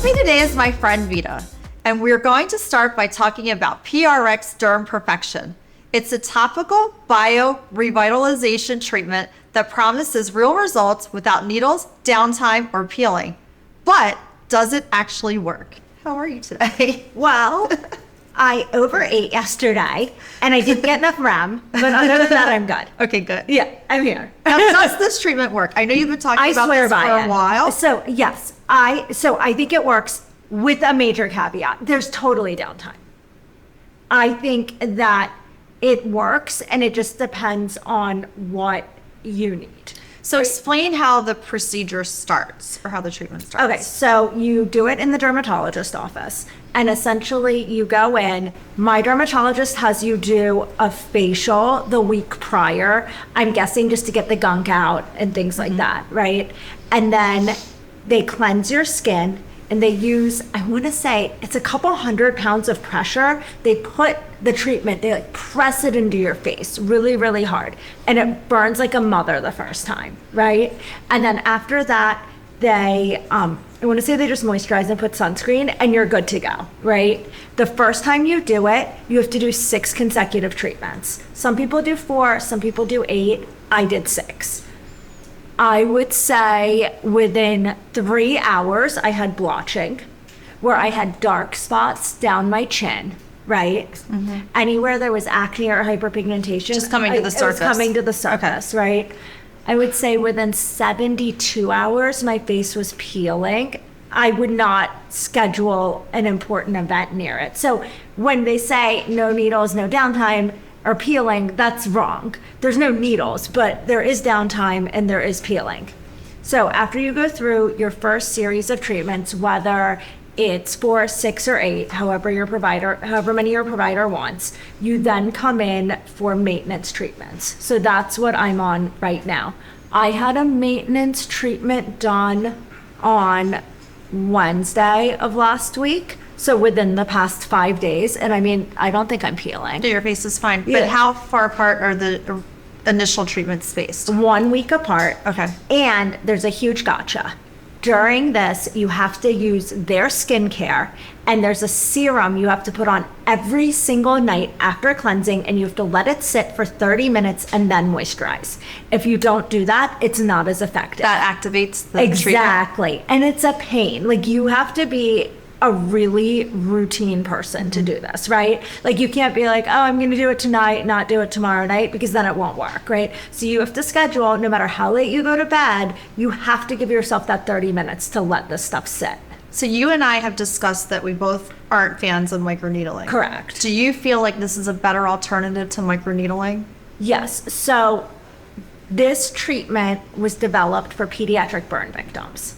With me today is my friend Vita, and we're going to start by talking about PRX Derm Perfection. It's a topical bio-revitalization treatment that promises real results without needles, downtime, or peeling. But does it actually work? How are you today? Well, I overate yesterday and I didn't get enough REM, but other than that, I'm good. Okay, good. Yeah, I'm here. Now, does this treatment work? I know you've been talking about this for a while. So yes, I think it works with a major caveat. There's totally downtime. I think that it works and it just depends on what you need. So explain how the procedure starts or how the treatment starts. Okay, so you do it in the dermatologist office and essentially you go in. My dermatologist has you do a facial the week prior, I'm guessing just to get the gunk out and things like that, right? And then they cleanse your skin and they use, I want to say it's a couple 100 pounds of pressure. They put the treatment, they like press it into your face really, really hard. And it burns like a mother the first time, right? And then after that, they, I want to say they just moisturize and put sunscreen and you're good to go, right? The first time you do it, you have to do 6 consecutive treatments. Some people do 4, some people do 8. I did 6. I would say within 3 hours, I had blotching, where I had dark spots down my chin, right? Mm-hmm. Anywhere there was acne or hyperpigmentation. Just coming to the surface. It was coming to the surface, right? I would say within 72 hours, my face was peeling. I would not schedule an important event near it. So when they say no needles, no downtime, or peeling, that's wrong. There's no needles, but there is downtime and there is peeling. So after you go through your first series of treatments, whether it's 4, 6, or 8, however many your provider wants, you then come in for maintenance treatments. So that's what I'm on right now. I had a maintenance treatment done on Wednesday of last week. So within the past 5 days, and I mean, I don't think I'm peeling. Your face is fine. Yeah. But how far apart are the initial treatments spaced? 1 week apart. Okay. And there's a huge gotcha. During this, you have to use their skincare, and there's a serum you have to put on every single night after cleansing, and you have to let it sit for 30 minutes and then moisturize. If you don't do that, it's not as effective. That activates the treatment. Exactly. And it's a pain. Like, you have to be a really routine person to do this, right? Like, you can't be like, oh, I'm going to do it tonight, not do it tomorrow night, because then it won't work, right? So you have to schedule, no matter how late you go to bed, you have to give yourself that 30 minutes to let this stuff sit. So you and I have discussed that we both aren't fans of microneedling. Correct. Do you feel like this is a better alternative to microneedling? Yes. So this treatment was developed for pediatric burn victims.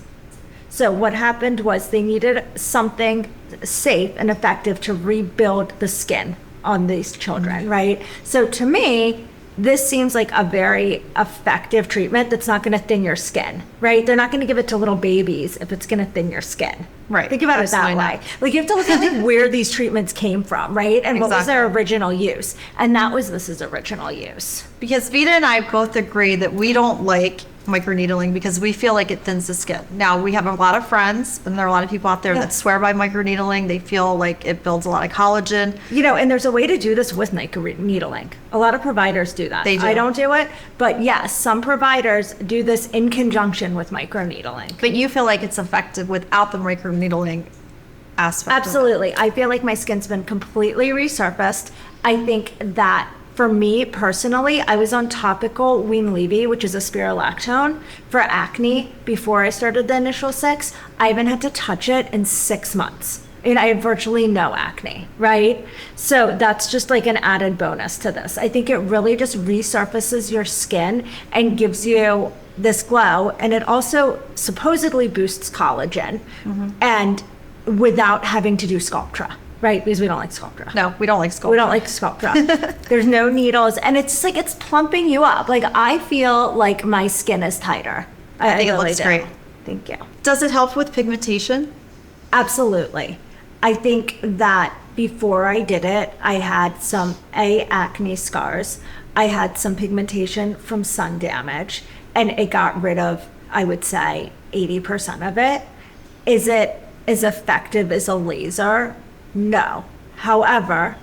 So what happened was they needed something safe and effective to rebuild the skin on these children, right? So to me, this seems like a very effective treatment that's not going to thin your skin, right? They're not going to give it to little babies if it's going to thin your skin. Right. Think about it that way. Like, you have to look at like where these treatments came from, right? And what was their original use? And this is original use. Because Vita and I both agree that we don't like microneedling because we feel like it thins the skin. Now, we have a lot of friends and there are a lot of people out there that swear by microneedling. They feel like it builds a lot of collagen. You know, and there's a way to do this with microneedling. A lot of providers do that. They do. I don't do it, but yes, some providers do this in conjunction with microneedling. But you feel like it's effective without the microneedling aspect. Absolutely. I feel like my skin's been completely resurfaced. I think that for me personally, I was on topical Winlevi, which is a spirulactone, for acne before I started the initial 6. I haven't had to touch it in 6 months. And I have virtually no acne, right? So that's just like an added bonus to this. I think it really just resurfaces your skin and gives you this glow. And it also supposedly boosts collagen and without having to do Sculptra. Right, because we don't like Sculptra. No, we don't like Sculptra. We don't like Sculptra. There's no needles, and it's like it's plumping you up. Like, I feel like my skin is tighter. I think it looks great. Thank you. Does it help with pigmentation? Absolutely. I think that before I did it, I had some acne scars. I had some pigmentation from sun damage, and it got rid of, I would say, 80% of it. Is it as effective as a laser? No. However,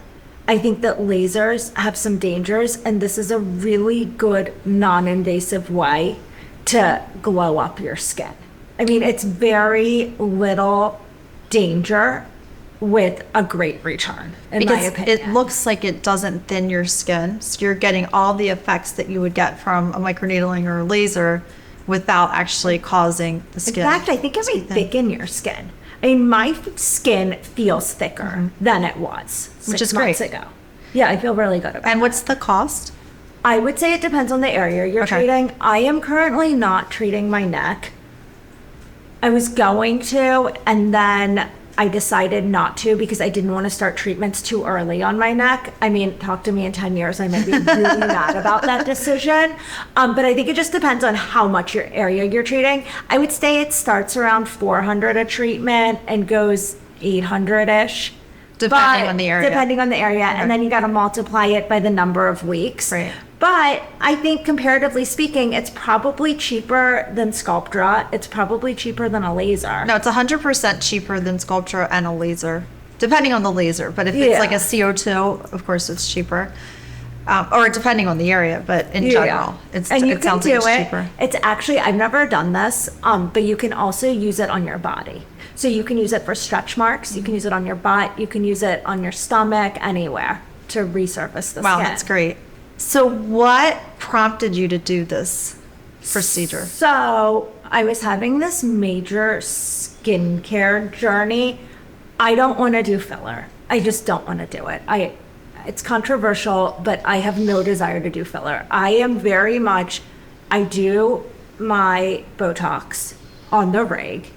I think that lasers have some dangers, and this is a really good non-invasive way to glow up your skin. I mean, it's very little danger with a great return, in my opinion. It looks like it doesn't thin your skin. So you're getting all the effects that you would get from a microneedling or a laser without actually causing the skin. In fact, I think it may thicken your skin. I mean, my skin feels thicker than it was Which 6 is great. months ago. Yeah, I feel really good about it. And what's the cost? I would say it depends on the area you're Okay. treating. I am currently not treating my neck. I was going to, and then I decided not to because I didn't want to start treatments too early on my neck. I mean, talk to me in 10 years. I might be really mad about that decision. But I think it just depends on how much your area you're treating. I would say it starts around $400 a treatment and goes 800-ish. Depending on the area. Depending on the area. Okay. And then you got to multiply it by the number of weeks. Right. But I think comparatively speaking, it's probably cheaper than Sculptra. It's probably cheaper than a laser. No, it's 100% cheaper than Sculptra and a laser, depending on the laser. But if it's like a CO2, of course, it's cheaper. Or depending on the area, but in general, it sounds like it's cheaper. It's actually, I've never done this, but you can also use it on your body. So you can use it for stretch marks. You can use it on your butt. You can use it on your stomach, anywhere to resurface the Wow, skin. that's great. So what prompted you to do this procedure? So I was having this major skincare journey. I don't want to do filler. I just don't want to do it. It's controversial, but I have no desire to do filler. I do my Botox on the rig,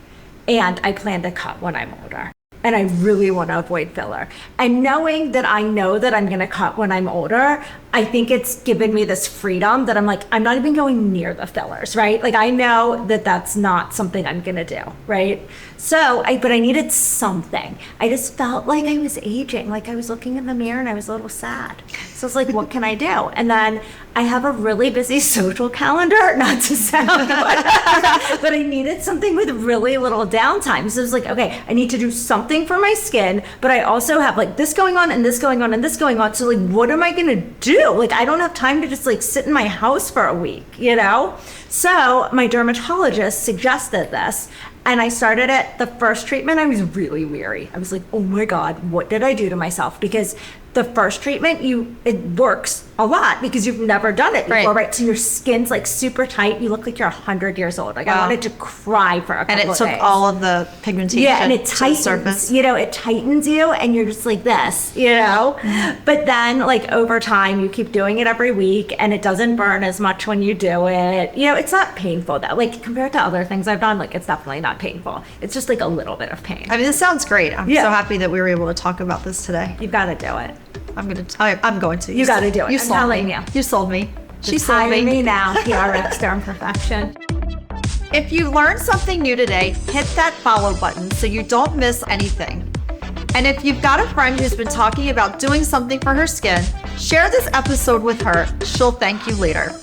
and I plan to cut when I'm older. And I really want to avoid filler. And knowing that I know that I'm going to cut when I'm older, I think it's given me this freedom that I'm like, I'm not even going near the fillers, right? Like, I know that that's not something I'm going to do, right? But I needed something. I just felt like I was aging. Like, I was looking in the mirror and I was a little sad. So I was like, what can I do? And then I have a really busy social calendar, not to sound, but I needed something with really little downtime. So I was like, okay, I need to do something for my skin, but I also have like this going on and this going on and this going on. So like, what am I going to do? Like, I don't have time to just like sit in my house for a week, you know? So my dermatologist suggested this. And I started it. The first treatment, I was really weary. I was like, oh my God, what did I do to myself? Because the first treatment, it works a lot because you've never done it before, right? So your skin's like super tight. You look like you're 100 years old. Like, I wanted to cry for a couple of days. And it took all of the pigmentation and it to the tightens, surface. it tightens you and you're just like this, But then like over time, you keep doing it every week and it doesn't burn as much when you do it. It's not painful though. Like compared to other things I've done, like it's definitely not painful. It's just like a little bit of pain. I mean, this sounds great. I'm so happy that we were able to talk about this today. You've got to do it. I'm going to. You got to do it. You I'm sold telling me. you. You sold me. She Just sold hire me. me now, PRX Derm Perfection. If you learned something new today, hit that follow button so you don't miss anything. And if you've got a friend who's been talking about doing something for her skin, share this episode with her. She'll thank you later.